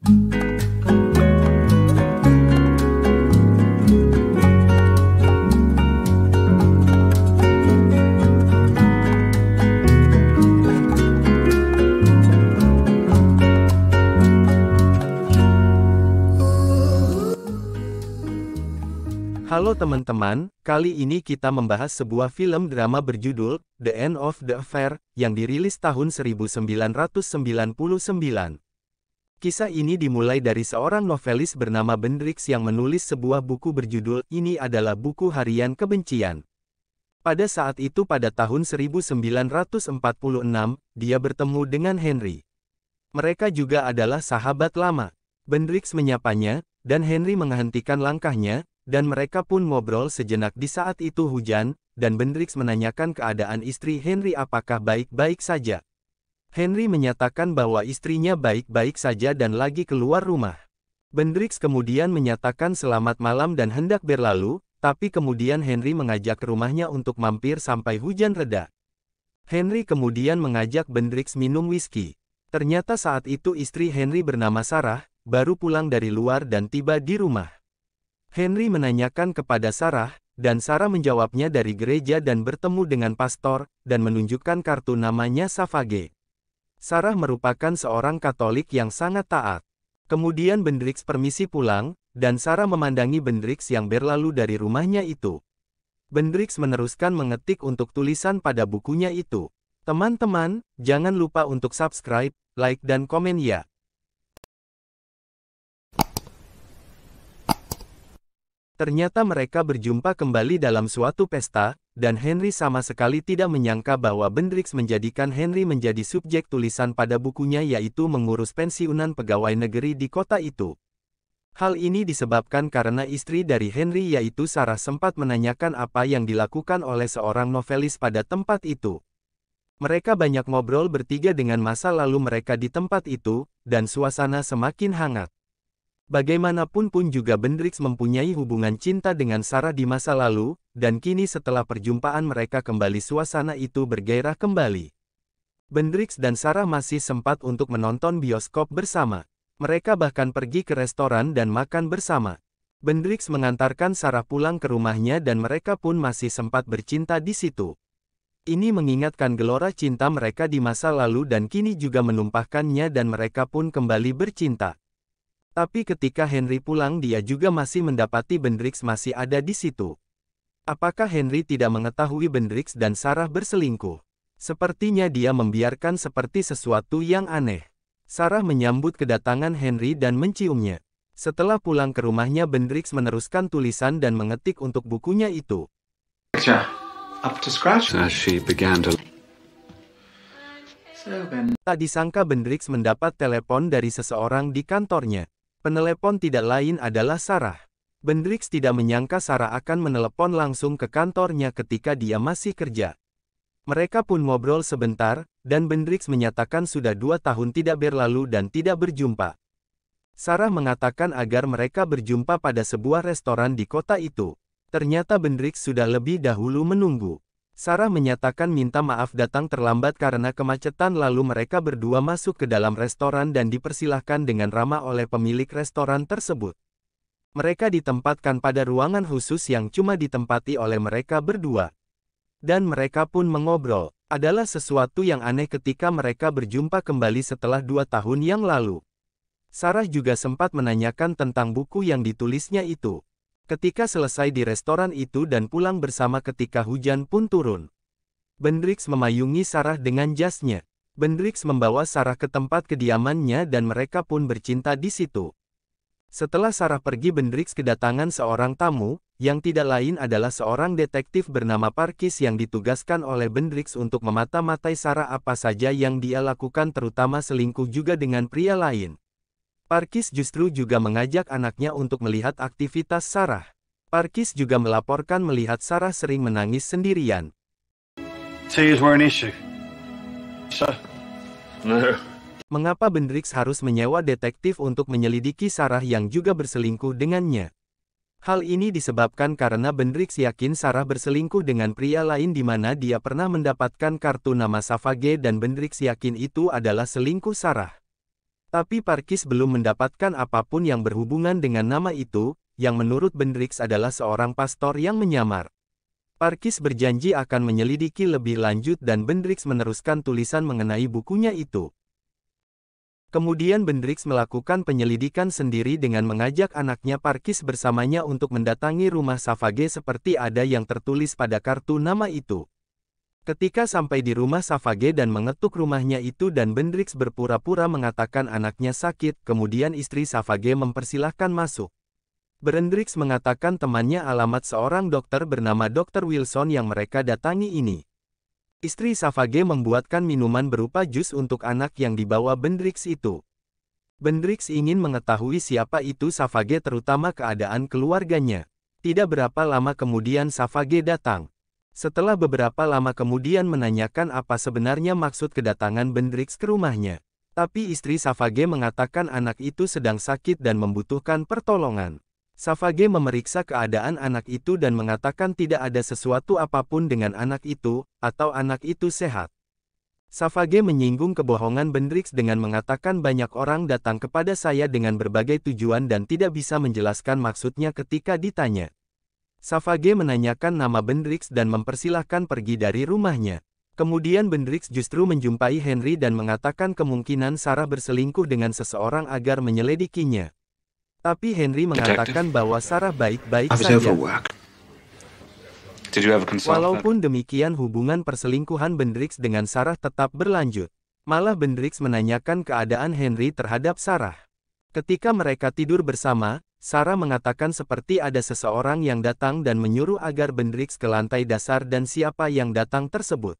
Halo teman-teman, kali ini kita membahas sebuah film drama berjudul The End of the Affair, yang dirilis tahun 1999. Kisah ini dimulai dari seorang novelis bernama Bendrix yang menulis sebuah buku berjudul Ini Adalah Buku Harian Kebencian. Pada saat itu pada tahun 1946, dia bertemu dengan Henry. Mereka juga adalah sahabat lama. Bendrix menyapanya, dan Henry menghentikan langkahnya, dan mereka pun ngobrol sejenak. Di saat itu hujan, dan Bendrix menanyakan keadaan istri Henry apakah baik-baik saja. Henry menyatakan bahwa istrinya baik-baik saja dan lagi keluar rumah. Bendrix kemudian menyatakan selamat malam dan hendak berlalu, tapi kemudian Henry mengajak ke rumahnya untuk mampir sampai hujan reda. Henry kemudian mengajak Bendrix minum whisky. Ternyata saat itu istri Henry bernama Sarah, baru pulang dari luar dan tiba di rumah. Henry menanyakan kepada Sarah, dan Sarah menjawabnya dari gereja dan bertemu dengan pastor, dan menunjukkan kartu namanya Savage. Sarah merupakan seorang Katolik yang sangat taat. Kemudian Bendrix permisi pulang, dan Sarah memandangi Bendrix yang berlalu dari rumahnya itu. Bendrix meneruskan mengetik untuk tulisan pada bukunya itu. Teman-teman, jangan lupa untuk subscribe, like dan komen ya. Ternyata mereka berjumpa kembali dalam suatu pesta, dan Henry sama sekali tidak menyangka bahwa Bendrix menjadikan Henry menjadi subjek tulisan pada bukunya, yaitu mengurus pensiunan pegawai negeri di kota itu. Hal ini disebabkan karena istri dari Henry yaitu Sarah sempat menanyakan apa yang dilakukan oleh seorang novelis pada tempat itu. Mereka banyak ngobrol bertiga dengan masa lalu mereka di tempat itu, dan suasana semakin hangat. Bagaimanapun pun juga Bendrix mempunyai hubungan cinta dengan Sarah di masa lalu, dan kini setelah perjumpaan mereka kembali suasana itu bergairah kembali. Bendrix dan Sarah masih sempat untuk menonton bioskop bersama. Mereka bahkan pergi ke restoran dan makan bersama. Bendrix mengantarkan Sarah pulang ke rumahnya dan mereka pun masih sempat bercinta di situ. Ini mengingatkan gelora cinta mereka di masa lalu dan kini juga menumpahkannya dan mereka pun kembali bercinta. Tapi ketika Henry pulang dia juga masih mendapati Bendrix masih ada di situ. Apakah Henry tidak mengetahui Bendrix dan Sarah berselingkuh? Sepertinya dia membiarkan seperti sesuatu yang aneh. Sarah menyambut kedatangan Henry dan menciumnya. Setelah pulang ke rumahnya Bendrix meneruskan tulisan dan mengetik untuk bukunya itu. Tak disangka Bendrix mendapat telepon dari seseorang di kantornya. Penelepon tidak lain adalah Sarah. Bendrix tidak menyangka Sarah akan menelepon langsung ke kantornya ketika dia masih kerja. Mereka pun ngobrol sebentar, dan Bendrix menyatakan sudah 2 tahun tidak berlalu dan tidak berjumpa. Sarah mengatakan agar mereka berjumpa pada sebuah restoran di kota itu. Ternyata Bendrix sudah lebih dahulu menunggu. Sarah menyatakan minta maaf datang terlambat karena kemacetan lalu mereka berdua masuk ke dalam restoran dan dipersilahkan dengan ramah oleh pemilik restoran tersebut. Mereka ditempatkan pada ruangan khusus yang cuma ditempati oleh mereka berdua. Dan mereka pun mengobrol. Adalah sesuatu yang aneh ketika mereka berjumpa kembali setelah 2 tahun yang lalu. Sarah juga sempat menanyakan tentang buku yang ditulisnya itu. Ketika selesai di restoran itu dan pulang bersama ketika hujan pun turun. Bendrix memayungi Sarah dengan jasnya. Bendrix membawa Sarah ke tempat kediamannya dan mereka pun bercinta di situ. Setelah Sarah pergi Bendrix kedatangan seorang tamu, yang tidak lain adalah seorang detektif bernama Parkis yang ditugaskan oleh Bendrix untuk memata-matai Sarah apa saja yang dia lakukan terutama selingkuh juga dengan pria lain. Parkis justru juga mengajak anaknya untuk melihat aktivitas Sarah. Parkis juga melaporkan melihat Sarah sering menangis sendirian. Mengapa Bendrix harus menyewa detektif untuk menyelidiki Sarah yang juga berselingkuh dengannya? Hal ini disebabkan karena Bendrix yakin Sarah berselingkuh dengan pria lain di mana dia pernah mendapatkan kartu nama Savage dan Bendrix yakin itu adalah selingkuh Sarah. Tapi Parkis belum mendapatkan apapun yang berhubungan dengan nama itu, yang menurut Bendrix adalah seorang pastor yang menyamar. Parkis berjanji akan menyelidiki lebih lanjut dan Bendrix meneruskan tulisan mengenai bukunya itu. Kemudian Bendrix melakukan penyelidikan sendiri dengan mengajak anaknya Parkis bersamanya untuk mendatangi rumah Savage seperti ada yang tertulis pada kartu nama itu. Ketika sampai di rumah Savage dan mengetuk rumahnya itu dan Bendrix berpura-pura mengatakan anaknya sakit, kemudian istri Savage mempersilahkan masuk. Bendrix mengatakan temannya alamat seorang dokter bernama Dr. Wilson yang mereka datangi ini. Istri Savage membuatkan minuman berupa jus untuk anak yang dibawa Bendrix itu. Bendrix ingin mengetahui siapa itu Savage terutama keadaan keluarganya. Tidak berapa lama kemudian Savage datang. Setelah beberapa lama kemudian menanyakan apa sebenarnya maksud kedatangan Bendrix ke rumahnya. Tapi istri Savage mengatakan anak itu sedang sakit dan membutuhkan pertolongan. Savage memeriksa keadaan anak itu dan mengatakan tidak ada sesuatu apapun dengan anak itu, atau anak itu sehat. Savage menyinggung kebohongan Bendrix dengan mengatakan banyak orang datang kepada saya dengan berbagai tujuan dan tidak bisa menjelaskan maksudnya ketika ditanya. Savage menanyakan nama Bendrix dan mempersilahkan pergi dari rumahnya. Kemudian Bendrix justru menjumpai Henry dan mengatakan kemungkinan Sarah berselingkuh dengan seseorang agar menyelidikinya. Tapi Henry mengatakan bahwa Sarah baik-baik saja. Walaupun demikian hubungan perselingkuhan Bendrix dengan Sarah tetap berlanjut. Malah Bendrix menanyakan keadaan Henry terhadap Sarah. Ketika mereka tidur bersama, Sarah mengatakan seperti ada seseorang yang datang dan menyuruh agar Bendrix ke lantai dasar dan siapa yang datang tersebut.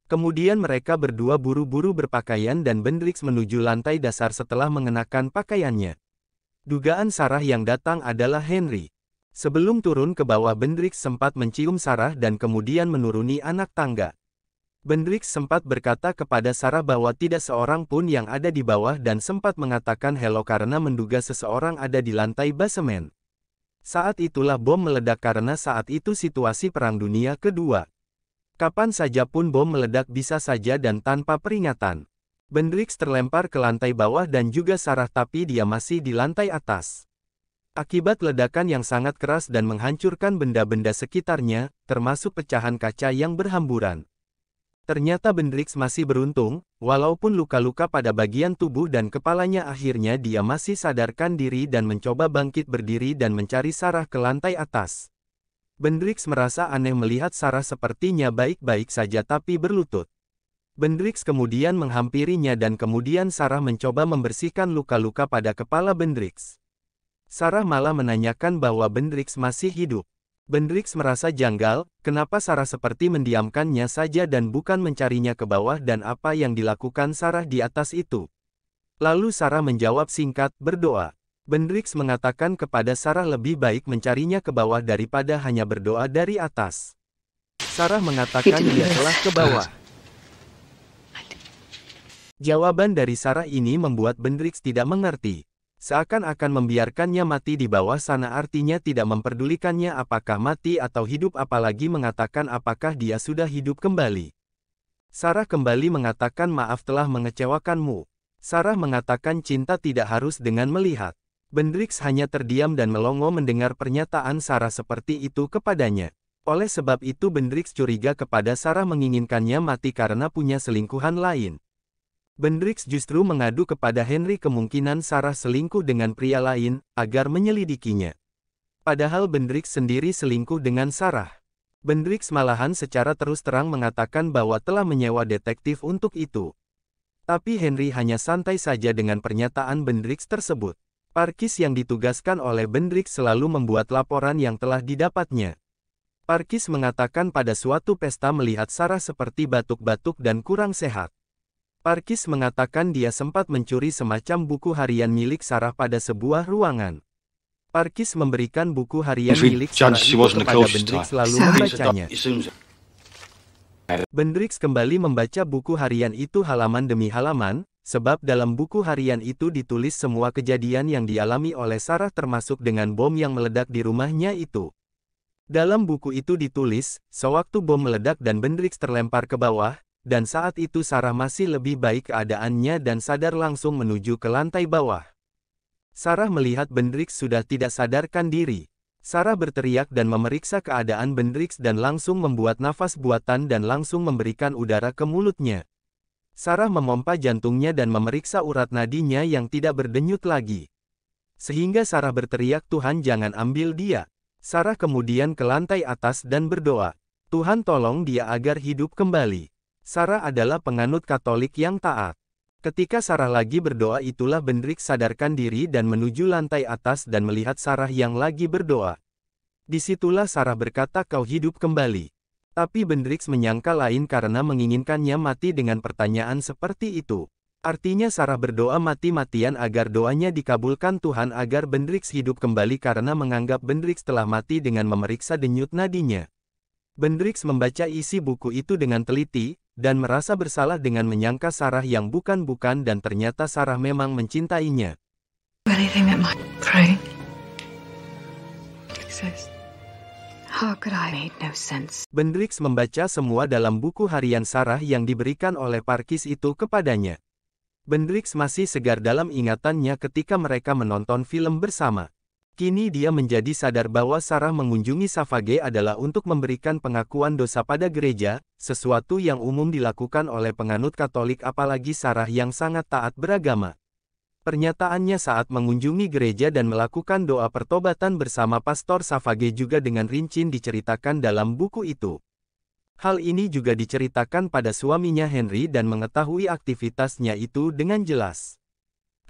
Kemudian mereka berdua buru-buru berpakaian dan Bendrix menuju lantai dasar setelah mengenakan pakaiannya. Dugaan Sarah yang datang adalah Henry. Sebelum turun ke bawah Bendrix sempat mencium Sarah dan kemudian menuruni anak tangga. Bendrix sempat berkata kepada Sarah bahwa tidak seorang pun yang ada di bawah dan sempat mengatakan hello karena menduga seseorang ada di lantai basemen. Saat itulah bom meledak karena saat itu situasi Perang Dunia Kedua. Kapan saja pun bom meledak bisa saja dan tanpa peringatan. Bendrix terlempar ke lantai bawah dan juga Sarah tapi dia masih di lantai atas. Akibat ledakan yang sangat keras dan menghancurkan benda-benda sekitarnya, termasuk pecahan kaca yang berhamburan. Ternyata Bendrix masih beruntung, walaupun luka-luka pada bagian tubuh dan kepalanya akhirnya dia masih sadarkan diri dan mencoba bangkit berdiri dan mencari Sarah ke lantai atas. Bendrix merasa aneh melihat Sarah sepertinya baik-baik saja tapi berlutut. Bendrix kemudian menghampirinya dan kemudian Sarah mencoba membersihkan luka-luka pada kepala Bendrix. Sarah malah menanyakan bahwa Bendrix masih hidup. Bendrix merasa janggal, kenapa Sarah seperti mendiamkannya saja dan bukan mencarinya ke bawah dan apa yang dilakukan Sarah di atas itu. Lalu Sarah menjawab singkat, berdoa. Bendrix mengatakan kepada Sarah lebih baik mencarinya ke bawah daripada hanya berdoa dari atas. Sarah mengatakan dia telah ke bawah. Jawaban dari Sarah ini membuat Bendrix tidak mengerti. Seakan-akan membiarkannya mati di bawah sana artinya tidak memperdulikannya apakah mati atau hidup apalagi mengatakan apakah dia sudah hidup kembali. Sarah kembali mengatakan maaf telah mengecewakanmu. Sarah mengatakan cinta tidak harus dengan melihat. Bendrix hanya terdiam dan melongo mendengar pernyataan Sarah seperti itu kepadanya. Oleh sebab itu Bendrix curiga kepada Sarah menginginkannya mati karena punya selingkuhan lain. Bendrix justru mengadu kepada Henry kemungkinan Sarah selingkuh dengan pria lain, agar menyelidikinya. Padahal Bendrix sendiri selingkuh dengan Sarah. Bendrix malahan secara terus terang mengatakan bahwa telah menyewa detektif untuk itu. Tapi Henry hanya santai saja dengan pernyataan Bendrix tersebut. Parkis yang ditugaskan oleh Bendrix selalu membuat laporan yang telah didapatnya. Parkis mengatakan pada suatu pesta melihat Sarah seperti batuk-batuk dan kurang sehat. Parkis mengatakan dia sempat mencuri semacam buku harian milik Sarah pada sebuah ruangan. Parkis memberikan buku harian milik Sarah itu kepada Bendrix lalu membacanya. Bendrix kembali membaca buku harian itu halaman demi halaman, sebab dalam buku harian itu ditulis semua kejadian yang dialami oleh Sarah termasuk dengan bom yang meledak di rumahnya itu. Dalam buku itu ditulis, sewaktu bom meledak dan Bendrix terlempar ke bawah, dan saat itu Sarah masih lebih baik keadaannya dan sadar langsung menuju ke lantai bawah. Sarah melihat Bendrix sudah tidak sadarkan diri. Sarah berteriak dan memeriksa keadaan Bendrix dan langsung membuat nafas buatan dan langsung memberikan udara ke mulutnya. Sarah memompa jantungnya dan memeriksa urat nadinya yang tidak berdenyut lagi. Sehingga Sarah berteriak, "Tuhan, jangan ambil dia." Sarah kemudian ke lantai atas dan berdoa, "Tuhan, tolong dia agar hidup kembali." Sarah adalah penganut Katolik yang taat. Ketika Sarah lagi berdoa itulah Bendrix sadarkan diri dan menuju lantai atas dan melihat Sarah yang lagi berdoa. Disitulah Sarah berkata, "Kau hidup kembali." Tapi Bendrix menyangka lain karena menginginkannya mati dengan pertanyaan seperti itu. Artinya Sarah berdoa mati-matian agar doanya dikabulkan Tuhan agar Bendrix hidup kembali karena menganggap Bendrix telah mati dengan memeriksa denyut nadinya. Bendrix membaca isi buku itu dengan teliti, dan merasa bersalah dengan menyangka Sarah yang bukan-bukan dan ternyata Sarah memang mencintainya. Bendrix membaca semua dalam buku harian Sarah yang diberikan oleh Parkis itu kepadanya. Bendrix masih segar dalam ingatannya ketika mereka menonton film bersama. Kini dia menjadi sadar bahwa Sarah mengunjungi Savage adalah untuk memberikan pengakuan dosa pada gereja, sesuatu yang umum dilakukan oleh penganut Katolik apalagi Sarah yang sangat taat beragama. Pernyataannya saat mengunjungi gereja dan melakukan doa pertobatan bersama Pastor Savage juga dengan rinci diceritakan dalam buku itu. Hal ini juga diceritakan pada suaminya Henry dan mengetahui aktivitasnya itu dengan jelas.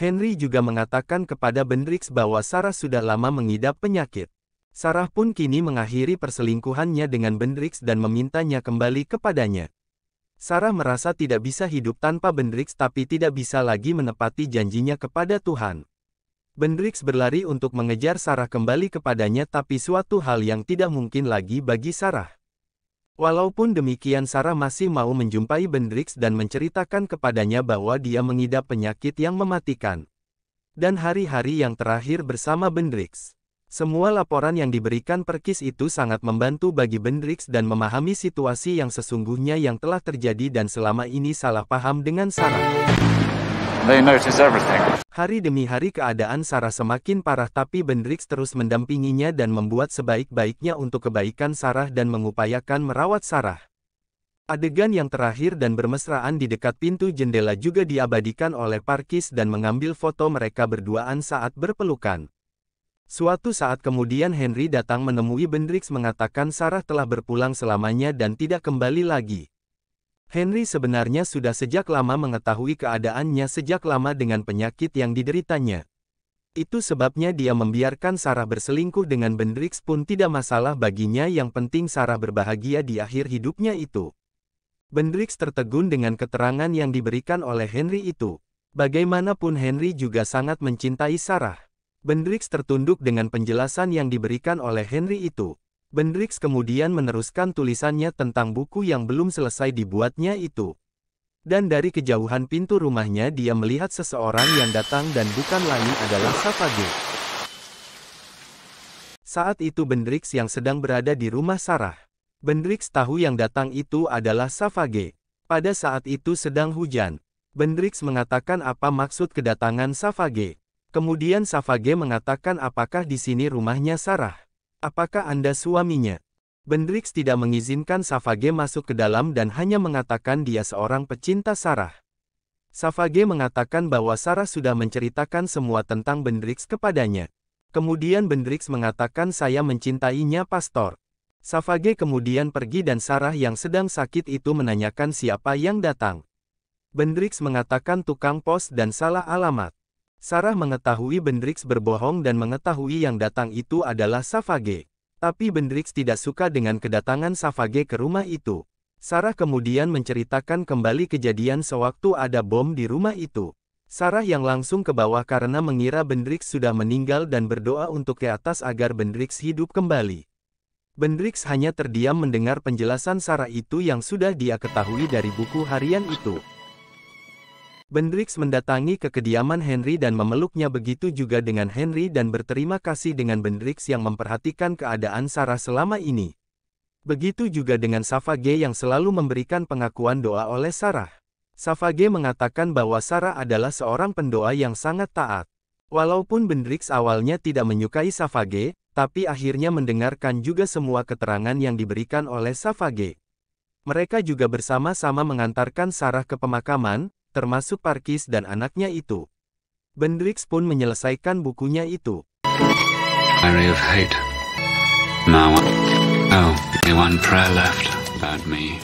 Henry juga mengatakan kepada Bendrix bahwa Sarah sudah lama mengidap penyakit. Sarah pun kini mengakhiri perselingkuhannya dengan Bendrix dan memintanya kembali kepadanya. Sarah merasa tidak bisa hidup tanpa Bendrix tapi tidak bisa lagi menepati janjinya kepada Tuhan. Bendrix berlari untuk mengejar Sarah kembali kepadanya tapi suatu hal yang tidak mungkin lagi bagi Sarah. Walaupun demikian Sarah masih mau menjumpai Bendrix dan menceritakan kepadanya bahwa dia mengidap penyakit yang mematikan. Dan hari-hari yang terakhir bersama Bendrix. Semua laporan yang diberikan Parkis itu sangat membantu bagi Bendrix dan memahami situasi yang sesungguhnya yang telah terjadi dan selama ini salah paham dengan Sarah. Hari demi hari keadaan Sarah semakin parah tapi Bendrix terus mendampinginya dan membuat sebaik-baiknya untuk kebaikan Sarah dan mengupayakan merawat Sarah. Adegan yang terakhir dan bermesraan di dekat pintu jendela juga diabadikan oleh Parkis dan mengambil foto mereka berduaan saat berpelukan. Suatu saat kemudian Henry datang menemui Bendrix mengatakan Sarah telah berpulang selamanya dan tidak kembali lagi. Henry sebenarnya sudah sejak lama mengetahui keadaannya sejak lama dengan penyakit yang dideritanya. Itu sebabnya dia membiarkan Sarah berselingkuh dengan Bendrix pun tidak masalah baginya, yang penting Sarah berbahagia di akhir hidupnya itu. Bendrix tertegun dengan keterangan yang diberikan oleh Henry itu. Bagaimanapun Henry juga sangat mencintai Sarah. Bendrix tertunduk dengan penjelasan yang diberikan oleh Henry itu. Bendrix kemudian meneruskan tulisannya tentang buku yang belum selesai dibuatnya itu. Dan dari kejauhan pintu rumahnya dia melihat seseorang yang datang dan bukan lain adalah Savage. Saat itu Bendrix yang sedang berada di rumah Sarah. Bendrix tahu yang datang itu adalah Savage. Pada saat itu sedang hujan. Bendrix mengatakan apa maksud kedatangan Savage. Kemudian Savage mengatakan apakah di sini rumahnya Sarah? Apakah Anda suaminya? Bendrix tidak mengizinkan Savage masuk ke dalam dan hanya mengatakan dia seorang pecinta Sarah. Savage mengatakan bahwa Sarah sudah menceritakan semua tentang Bendrix kepadanya. Kemudian Bendrix mengatakan saya mencintainya Pastor. Savage kemudian pergi dan Sarah yang sedang sakit itu menanyakan siapa yang datang. Bendrix mengatakan tukang pos dan salah alamat. Sarah mengetahui Bendrix berbohong dan mengetahui yang datang itu adalah Savage. Tapi Bendrix tidak suka dengan kedatangan Savage ke rumah itu. Sarah kemudian menceritakan kembali kejadian sewaktu ada bom di rumah itu. Sarah yang langsung ke bawah karena mengira Bendrix sudah meninggal dan berdoa untuk ke atas agar Bendrix hidup kembali. Bendrix hanya terdiam mendengar penjelasan Sarah itu yang sudah dia ketahui dari buku harian itu. Bendrix mendatangi ke kediaman Henry dan memeluknya, begitu juga dengan Henry dan berterima kasih dengan Bendrix yang memperhatikan keadaan Sarah selama ini. Begitu juga dengan Savage yang selalu memberikan pengakuan doa oleh Sarah. Savage mengatakan bahwa Sarah adalah seorang pendoa yang sangat taat. Walaupun Bendrix awalnya tidak menyukai Savage, tapi akhirnya mendengarkan juga semua keterangan yang diberikan oleh Savage. Mereka juga bersama-sama mengantarkan Sarah ke pemakaman, termasuk Parkis dan anaknya itu. Bendrix pun menyelesaikan bukunya itu. Diary of Hate. Now, oh, only one prayer left about me.